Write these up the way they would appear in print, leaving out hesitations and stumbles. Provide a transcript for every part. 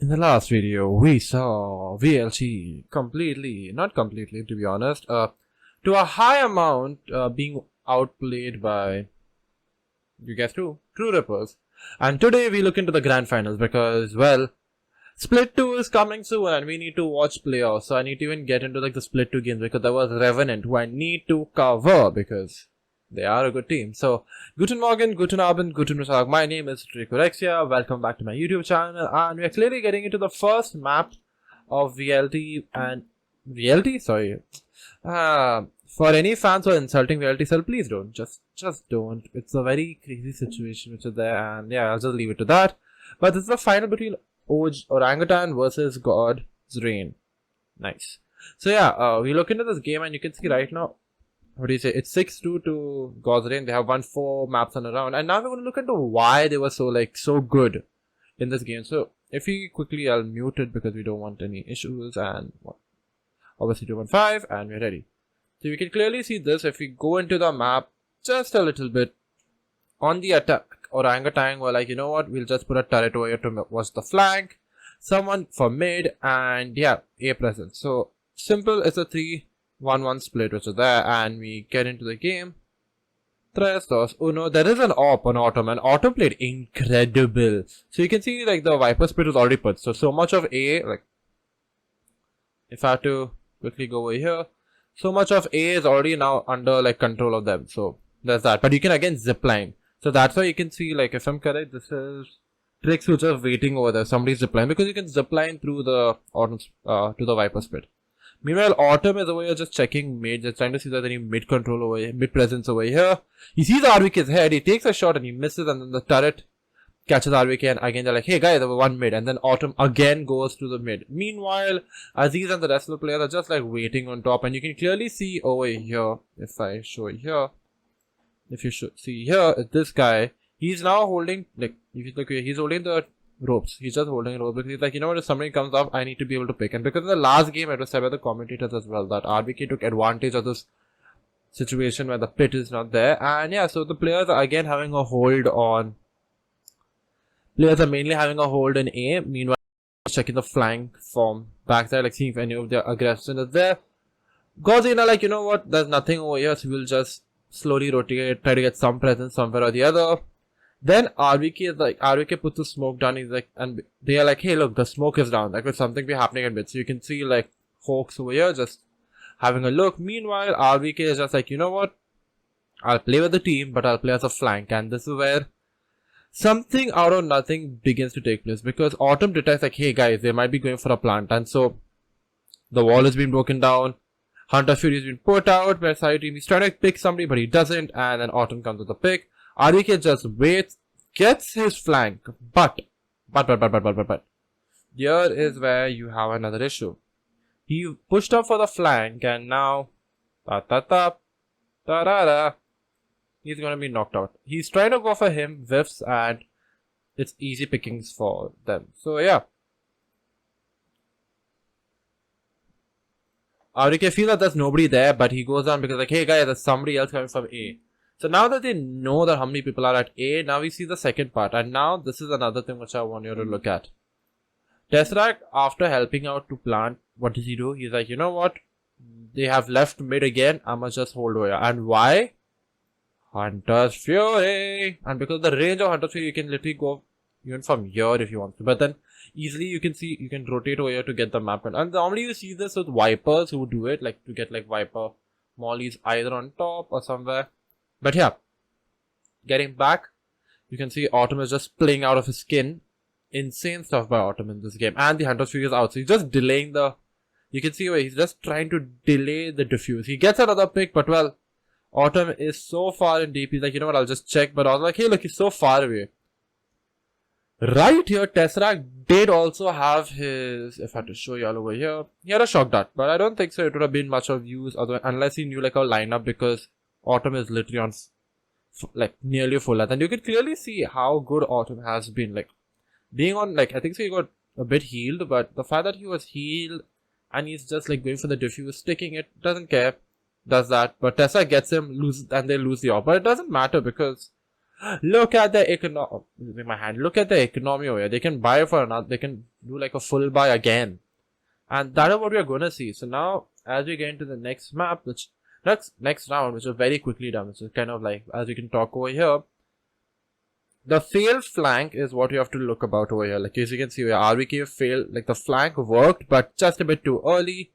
In the last video, we saw VLT not completely to be honest, to a high amount being outplayed by, you guessed who? True Rippers. And today we look into the grand finals because, well, Split 2 is coming soon and we need to watch playoffs. So I need to even get into like the Split 2 games because there was Revenant who I need to cover because they are a good team. So, Guten Morgen, Guten Abend, Guten Mittag. My name is Ricorexia. Welcome back to my YouTube channel. And we are clearly getting into the first map of VLT and... VLT? Sorry. For any fans who are insulting VLT, so please don't. Just don't. It's a very crazy situation which is there. And yeah, I'll just leave it to that. But this is the final between Orangutan versus God's Reign. Nice. So yeah, we look into this game and you can see right now, what do you say? It's 6-2 to God's Reign. They have won 4 maps on a round. And now we're going to look into why they were so good in this game. So if we quickly, I'll mute it because we don't want any issues. And obviously 2-1-5 and we're ready. So you can clearly see this. If we go into the map just a little bit on the attack, Orangutan were like, you know what? We'll just put a turret over here to watch the flank. Someone for mid and yeah, A presence. So simple. It's a 3-1-1 split which is there, and we get into the game. 3-2-1. There is an AWP on Autumn, and Autumn played incredible. So you can see like the Viper split was already put. So much of A, like if I have to quickly go over here, so much of A is already now under like control of them. So there's that. But you can again zipline. So that's why you can see, like if I'm correct, this is Tricks which are waiting over there. Somebody's zipline because you can zipline through the Autumn to the Viper split. Meanwhile, Autumn is over here just checking mid, just trying to see if there's any mid control over here, mid presence over here. He sees RVK's head, he takes a shot and he misses, and then the turret catches RVK, and again they're like, hey guys, there were one mid, and then Autumn again goes to the mid. Meanwhile, Aziz and the rest of the players are just like waiting on top, and you can clearly see over here, if I show here, if you should see here, this guy, he's now holding, like, if you look here, he's holding the ropes. He's just holding ropes because he's like, you know what, if somebody comes up, I need to be able to pick. And because in the last game, it was said by the commentators as well that RBK took advantage of this situation where the pit is not there. And yeah, so the players are again having a hold on. Players are mainly having a hold in A. Meanwhile, checking the flank from backside, like seeing if any of their aggression is there. Gozina, like, you know what, there's nothing over here, so we'll just slowly rotate, try to get some presence somewhere or the other. Then RVK is like, RVK puts the smoke down, he's like, and they are like, hey look, the smoke is down, like, will something be happening in mid? So you can see like Hawks over here just having a look. Meanwhile, RVK is just like, you know what, I'll play with the team, but I'll play as a flank. And this is where something out of nothing begins to take place, because Autumn detects like, hey guys, they might be going for a plant, and so the wall has been broken down. Hunter Fury has been put out where side team is trying to pick somebody, but he doesn't, and then Autumn comes with the pick. RVK just waits, gets his flank, but here is where you have another issue. He pushed up for the flank, and now he's gonna be knocked out. He's trying to go for him, whiffs, and it's easy pickings for them. So yeah, RVK feels that there's nobody there, but he goes down because like, hey guys, there's somebody else coming from A. So now that they know that how many people are at A, now we see the second part. And now this is another thing which I want you to look at. Tesseract, after helping out to plant, what does he do? He's like, you know what? They have left mid again. I must just hold over here. And why? Hunter's Fury. And because of the range of Hunter's Fury, you can literally go even from here if you want to. But then easily you can see, you can rotate over here to get the map. And normally you see this with Vipers who do it, like to get like Viper mollies either on top or somewhere. But yeah, getting back, you can see Autumn is just playing out of his skin. Insane stuff by Autumn in this game. And the Hunter's Fury is out. So he's just delaying the... You can see where he's just trying to delay the diffuse. He gets another pick, but well, Autumn is so far in deep. He's like, you know what, I'll just check. But I was like, hey, look, he's so far away. Right here, Tesseract did also have his... If I had to show you all over here, he had a shock dart. But I don't think so it would have been much of use unless he knew like a lineup, because Autumn is literally on like nearly full health, and you can clearly see how good Autumn has been, like being on, like, I think so he got a bit healed, but the fact that he was healed and he's just like going for the diffuse, sticking it, doesn't care, does that. But Tessa gets him, loses, and they lose the op. But it doesn't matter because look at the economy. Look at the economy over here. They can buy for another. They can do like a full buy again. And that is what we are gonna see. So now, as we get into the next map, which next round, which is very quickly done, which is kind of like, as we can talk over here, the failed flank is what you have to look about over here. Like as you can see, where RVK failed, like the flank worked, but just a bit too early.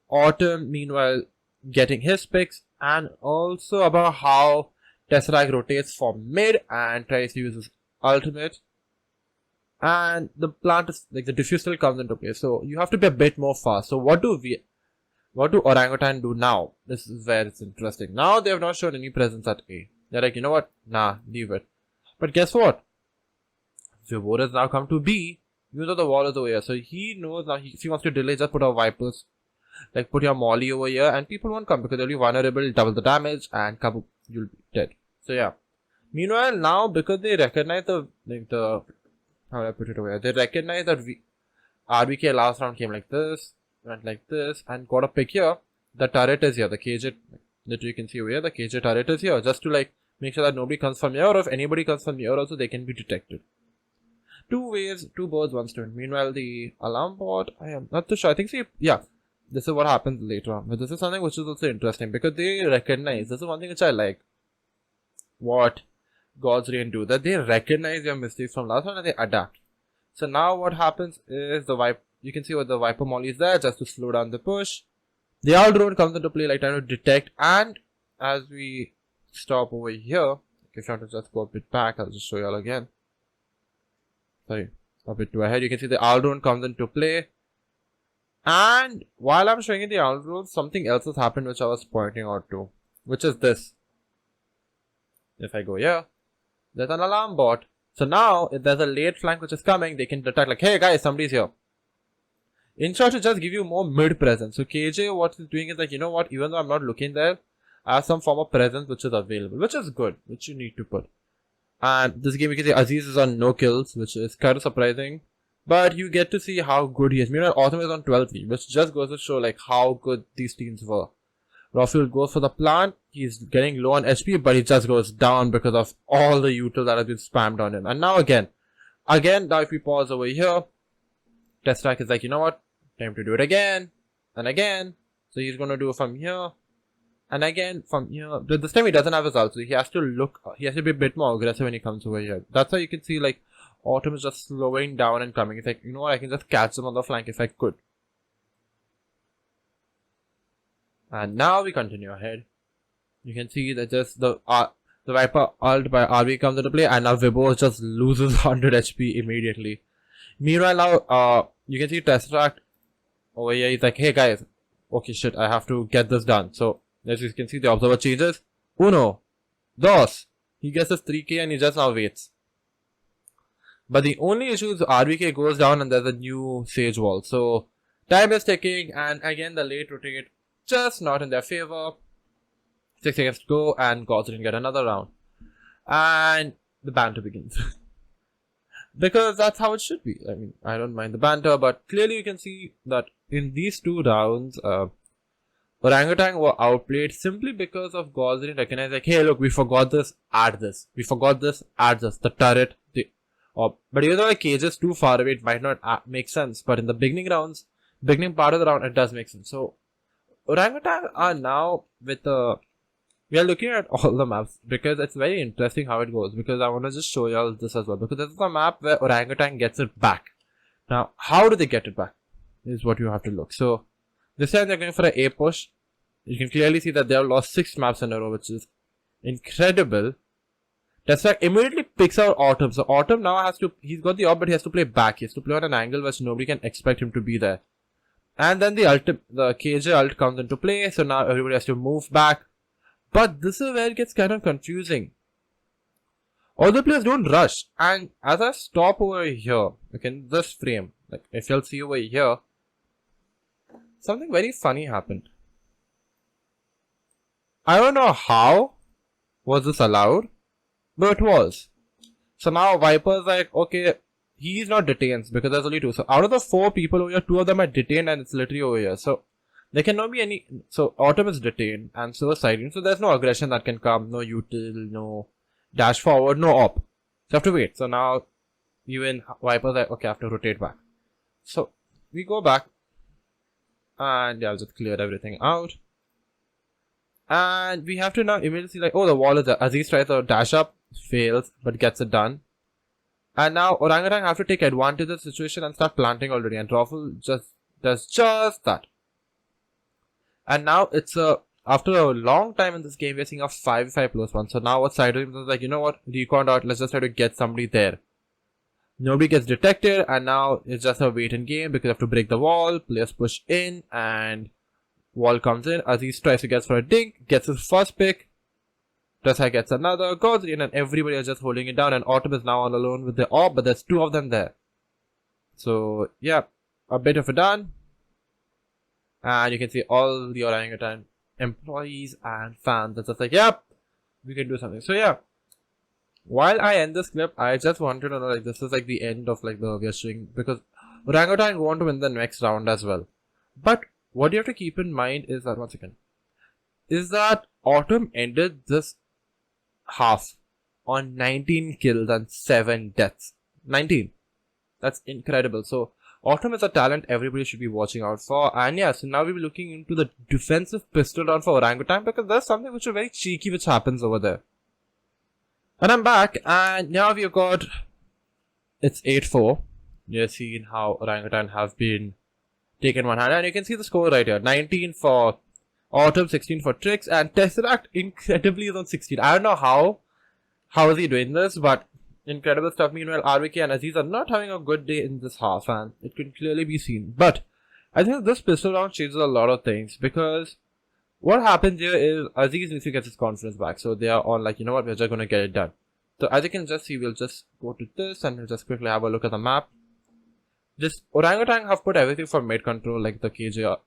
Autumn, meanwhile, getting his picks, and also about how Tesseract rotates from mid and tries to use his ultimate. And the plant is like the diffuse still comes into play, so you have to be a bit more fast. So what do Orangutan do now? This is where it's interesting. Now they have not shown any presence at A. They're like, you know what? Nah, leave it. But guess what? Vibor has now come to B. Even though the wall is over here, so he knows now. If he wants to delay, just put our Vipers, like put your Molly over here, and people won't come because they'll be vulnerable, double the damage, and kaboom, you'll be dead. So yeah. Meanwhile, now because they recognize the how do I put it over here? They recognize that RBK last round came like this, went like this, and got a pick here. The turret is here. The KJ that you can see over here. The KJ turret is here, just to like make sure that nobody comes from here, or if anybody comes from here also, they can be detected. Two waves, two birds, one stone. Meanwhile, the alarm bot, I am not too sure. I think this is what happens later on. But this is something which is also interesting because they recognize, this is one thing which I like, what God's Reign do, that they recognize your mistakes from last one and they adapt. So now what happens is you can see what the Viper Molly is there just to slow down the push. The Owl Drone comes into play like trying to detect, and as we stop over here, if you want to just go a bit back, I'll just show you all again. Sorry, a bit too ahead. You can see the Owl Drone comes into play. And while I'm showing you the Owl Drone, something else has happened which I was pointing out to, which is this. If I go here, there's an alarm bot. So now, if there's a late flank which is coming, they can detect like, hey guys, somebody's here. In short, to just give you more mid presence. So KJ, what he's doing is like, you know what, even though I'm not looking there, I have some form of presence which is available, which is good, which you need to put. And this game, you can see Aziz is on no kills, which is kind of surprising. But you get to see how good he is. Meanwhile, Autumn is on 12 3, which just goes to show like how good these teams were. Rafiel goes for the plant. He's getting low on HP, but he just goes down because of all the util that has been spammed on him. And now again, now if we pause over here, Tesseract is like, you know what? Time to do it again and again. So he's going to do it from here and again from here. But this time he doesn't have his ult, so he has to be a bit more aggressive when he comes over here. That's how you can see like Autumn is just slowing down and coming. It's like, you know what? I can just catch them on the flank if I could. And now we continue ahead. You can see that just the Viper ult by RV comes into play, and now Vibor just loses 100 HP immediately. Meanwhile, now you can see Tesseract over here. He's like, hey guys, okay shit, I have to get this done. So as you can see, the observer changes. Uno, dos. He gets his 3k and he just now waits. But the only issue is RVK goes down and there's a new Sage Wall. So time is ticking, and again the late rotate just not in their favor. 6 seconds to go, and Gods didn't get another round. And the banter begins. Because that's how it should be. I mean, I don't mind the banter, but clearly you can see that in these two rounds, Orangutan were outplayed simply because of Gods didn't recognize like, hey look, we forgot this, add this. We forgot this, add this. The turret, but even though the cage is too far away, it might not make sense. But in the beginning part of the round, it does make sense. So Orangutan are now with we are looking at all the maps because it's very interesting how it goes, because I want to just show you all this as well, because this is a map where Orangutan gets it back. Now, how do they get it back is what you have to look. So this time they're going for an A push. You can clearly see that they have lost 6 maps in a row, which is incredible. Tesseract immediately picks out Autumn. So Autumn now he's got the orb, but he has to play back. He has to play on an angle which nobody can expect him to be there. And then the KJ ult comes into play, so now everybody has to move back. But this is where it gets kind of confusing. All the players don't rush, and as I stop over here, okay, in this frame, like if you'll see over here, something very funny happened. I don't know how was this allowed, but it was. So now Viper's like, okay, he's not detained because there's only 2. So out of the 4 people over here, 2 of them are detained and it's literally over here. So there cannot be any. So Autumn is detained and so is Siren. So there's no aggression that can come, no util, no dash forward, no op. So you have to wait. So now even Viper's like, okay, I have to rotate back. So we go back and I'll just clear everything out. And we have to now immediately see like, oh, the wall is there. Aziz tries to dash up, fails, but gets it done. And now Orangutan have to take advantage of the situation and start planting already. And Raffle just does just that. And now it's after a long time in this game, we're seeing a 5-5+1. So now what Sideream is like, you know what, recon out, let's just try to get somebody there. Nobody gets detected, and now it's just a wait in game because you have to break the wall, players push in, and wall comes in. Aziz tries to get for a dink, gets his first pick. Tessa gets another, goes in, and everybody is just holding it down, and Autumn is now all alone with the orb, but there's two of them there. So, yeah, a bit of a done. And you can see all the Orangutan employees and fans that's just like, yep, we can do something. So, yeah. While I end this clip, I just wanted to know, like, this is like the end of like the string because Orangutan want to win the next round as well. But what you have to keep in mind is that, once again, is that Autumn ended this half on 19 kills and 7 deaths. 19. That's incredible. So Autumn is a talent everybody should be watching out for. And yeah, so now we'll be looking into the defensive pistol round for Orangutan because there's something which is very cheeky which happens over there. And I'm back, and now we've got, it's 8-4. You're seeing how Orangutan have been taken one hand, and you can see the score right here. 19 for Autumn, 16 for Trix, and Tesseract incredibly is on 16. I don't know how is he doing this, but incredible stuff. Meanwhile, RVK and Aziz are not having a good day in this half, and it can clearly be seen. But I think this pistol round changes a lot of things, because what happens here is Aziz needs to get his confidence back. So they are all like, you know what, we're just going to get it done. So as you can just see, we'll just go to this and we'll just quickly have a look at the map. Just Orangutan have put everything for mid control, like the KJ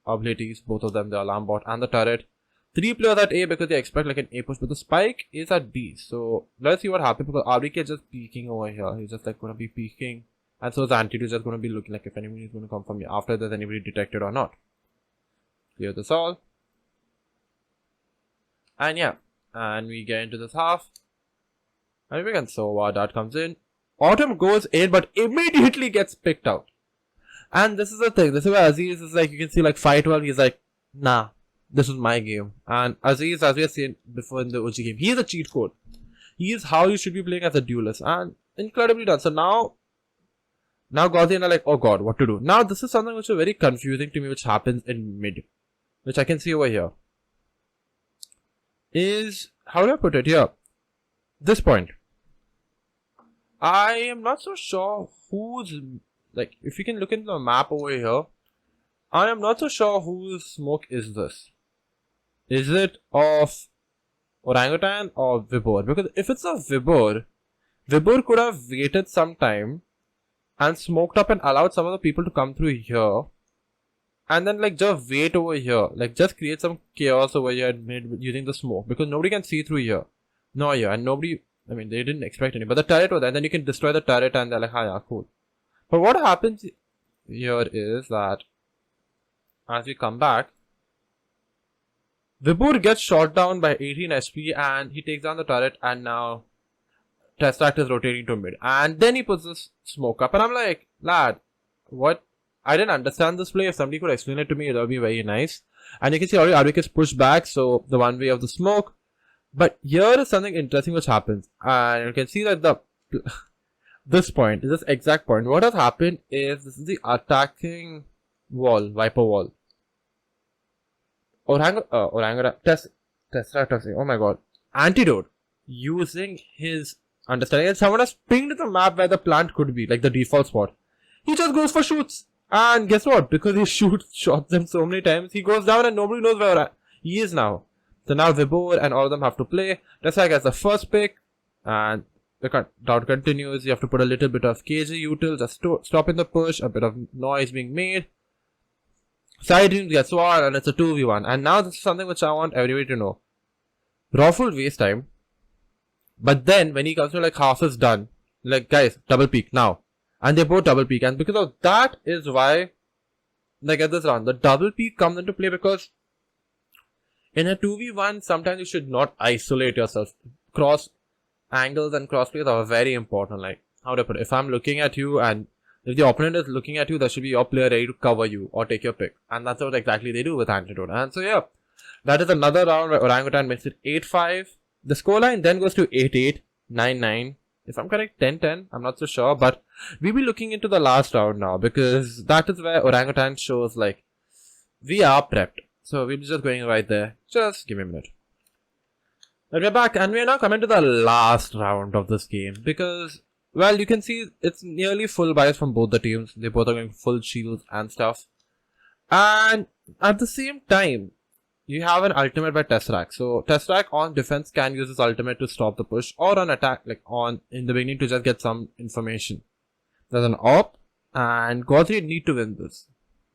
abilities, both of them, the alarm bot and the turret. 3 players at A because they expect like an A push, but the spike is at B. So let's see what happens because RVK is just peeking over here. He's just like going to be peeking. And so his antidote is just going to be looking like if anybody is going to come from me after there's anybody detected or not. Clear this all. And yeah, and we get into this half. And we can so that comes in. Autumn goes in but immediately gets picked out. And this is the thing. This is where Aziz is like, you can see like 5-12. He's like, nah, this is my game. And Aziz, as we have seen before in the OG game, he is a cheat code. He is how you should be playing as a duelist. And incredibly done. So now Gauzian are like, oh god, what to do? Now this is something which is very confusing to me, which happens in mid. Which I can see over here. Is, how do I put it here? This point. I am not so sure who's, like, if you can look into the map over here, I am not so sure whose smoke is this. Is it of Orangutan or Vibor? Because if it's a Vibor could have waited some time and smoked up and allowed some of the people to come through here. And then like just wait over here. Like just create some chaos over here using the smoke. Because nobody can see through here. No here. And nobody, I mean they didn't expect any. But the turret was there. And then you can destroy the turret and they're like, ah, yeah, cool. But what happens here is that as we come back, Vibur gets shot down by 18 SP and he takes down the turret and now Tesseract is rotating to mid. And then he puts this smoke up and I'm like, lad, what? I didn't understand this play. If somebody could explain it to me, that would be very nice. And you can see already Arvik is pushed back, so the one way of the smoke. But here is something interesting which happens. And you can see that this point is this exact point. What has happened is this is the attacking wall, Viper wall. Tesseract, oh my god. Antidote. Using his understanding. And someone has pinged the map where the plant could be, like the default spot. He just goes for shoots. And guess what? Because he shot them so many times, he goes down and nobody knows where he is now. So now Vibor and all of them have to play. Tesseract gets the first pick. And the countdown continues. You have to put a little bit of KG util, just stopping the push, a bit of noise being made. Sideream gets one and it's a 2v1. And now this is something which I want everybody to know. Raffle waste time. But then when he comes to like half is done, like guys, double peek now. And they both double peek. And because of that is why they get this round. The double peek comes into play because in a 2v1, sometimes you should not isolate yourself. Cross angles and cross plays are very important. Like, how do I put it? If I'm looking at you and If the opponent is looking at you, there should be your player ready to cover you or take your pick. And that's what exactly they do with Antidote. And so yeah, that is another round where Orangutan makes it 8-5. The scoreline then goes to 8-8, 9-9. If I'm correct, 10-10. I'm not so sure. But we'll be looking into the last round now, because that is where Orangutan shows like we are prepped. So we'll be just going right there. Just give me a minute. But we're back, and we're now coming to the last round of this game, because, well, you can see it's nearly full buys from both the teams. They both are going full shields and stuff. And at the same time, you have an ultimate by Tesseract. So Tesseract on defense can use his ultimate to stop the push, or on attack, like on in the beginning to just get some information. There's an op, and Godfrey need to win this.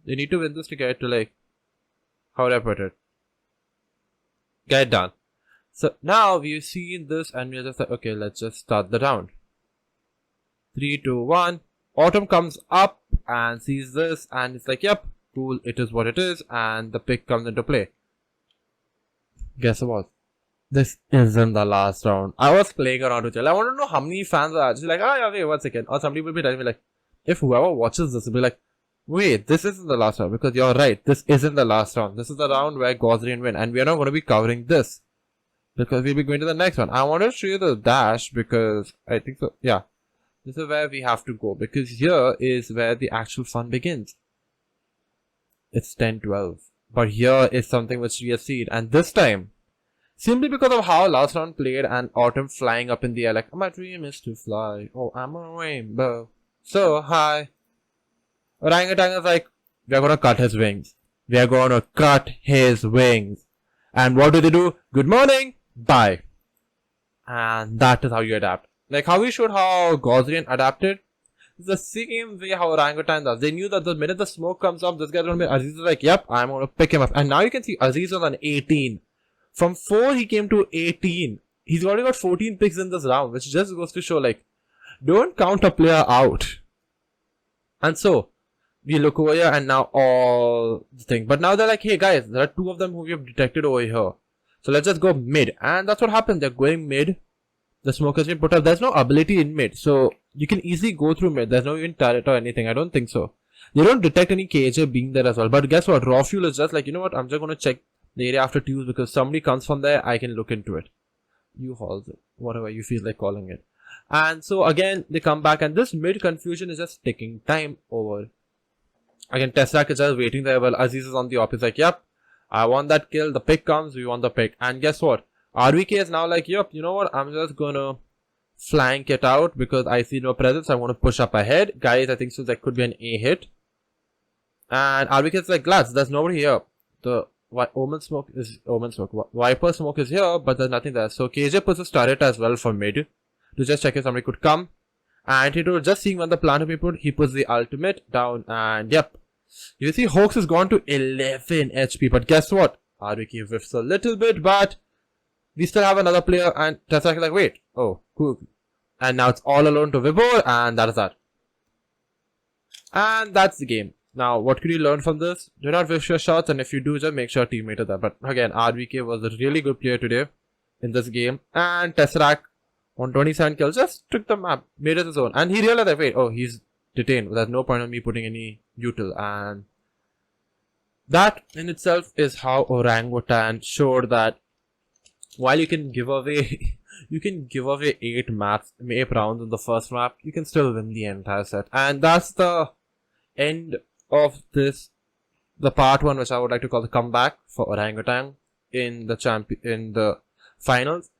They need to win this to get to, like, how do I put it? Get it done. So now we've seen this and we're just like, okay, let's just start the round. 3, 2, 1. Autumn comes up and sees this and it's like, yep, cool, it is what it is, and the pick comes into play. Guess what? This isn't the last round. I was playing around with it. I want to know how many fans are actually like, oh yeah, wait, 1 second. Or somebody will be telling me like, if whoever watches this will be like, wait, this isn't the last round, because you're right, this isn't the last round. This is the round where Gosrian win, and we are not going to be covering this, because we'll be going to the next one. I want to show you the dash, because I think so, yeah. This is where we have to go, because here is where the actual fun begins. It's 10-12. But here is something which we have seen, and this time, simply because of how last round played and Autumn flying up in the air like, my dream is to fly, oh, I'm a rainbow, so high. Orangutan is like, we are going to cut his wings. We are going to cut his wings. And what do? Good morning. Bye. And that is how you adapt. Like how we showed how Gosrian adapted. It's the same way how Orangutan does. They knew that the minute the smoke comes up, this guy's going to be, Aziz is like, yep, I'm going to pick him up. And now you can see Aziz was on 18. From 4 he came to 18. He's already got 14 picks in this round, which just goes to show like, don't count a player out. And so, we look over here and now all the thing. But now they're like, hey guys, there are 2 of them who we have detected over here. So let's just go mid. And that's what happened. They're going mid. The smoke has been put up. There's no ability in mid. So you can easily go through mid. There's no even turret or anything. I don't think so. They don't detect any KJ being there as well. But guess what? Raw fuel is just like, you know what? I'm just going to check the area after twos, because somebody comes from there. I can look into it. U-hauls it. Whatever you feel like calling it. And so again, they come back. And this mid confusion is just taking time over. Again, Tesseract is just waiting there while Aziz is on the op. He's like, yep, I want that kill. The pick comes, we want the pick. And guess what? RVK is now like, yep, you know what? I'm just gonna flank it out because I see no presence. I want to push up ahead. Guys, I think so that could be an A hit. And RVK is like, lads, there's nobody here. The Omen Smoke. Viper Smoke is here, but there's nothing there. So KJ puts his turret as well for mid to just check if somebody could come. And he told, just seeing when the plan to be put, he puts the ultimate down, and yep. You see, Hoax has gone to 11 HP, but guess what? RVK whiffs a little bit, but we still have another player, and Tesseract is like, wait, oh, cool. And now it's all alone to Vibor, and that is that. And that's the game. Now, what could you learn from this? Do not wish your shots, and if you do, just make sure teammate is there. But again, RVK was a really good player today in this game, and Tesseract on 27 kills, just took the map, made it his own. And he realized that, wait, oh, he's detained. There's no point in me putting any util. And that in itself is how Orangutan showed that while you can give away, 8 maps, 8 rounds in the first map, you can still win the entire set. And that's the end of this, the part 1, which I would like to call the comeback for Orangutan in the finals.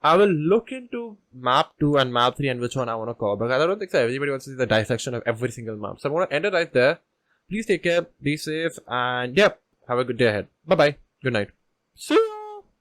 I will look into map 2 and map 3 and which one I want to call, because I don't think so everybody wants to see the dissection of every single map. So I'm going to end it right there. Please take care, be safe, and yep, have a good day ahead. Bye bye, good night. See you.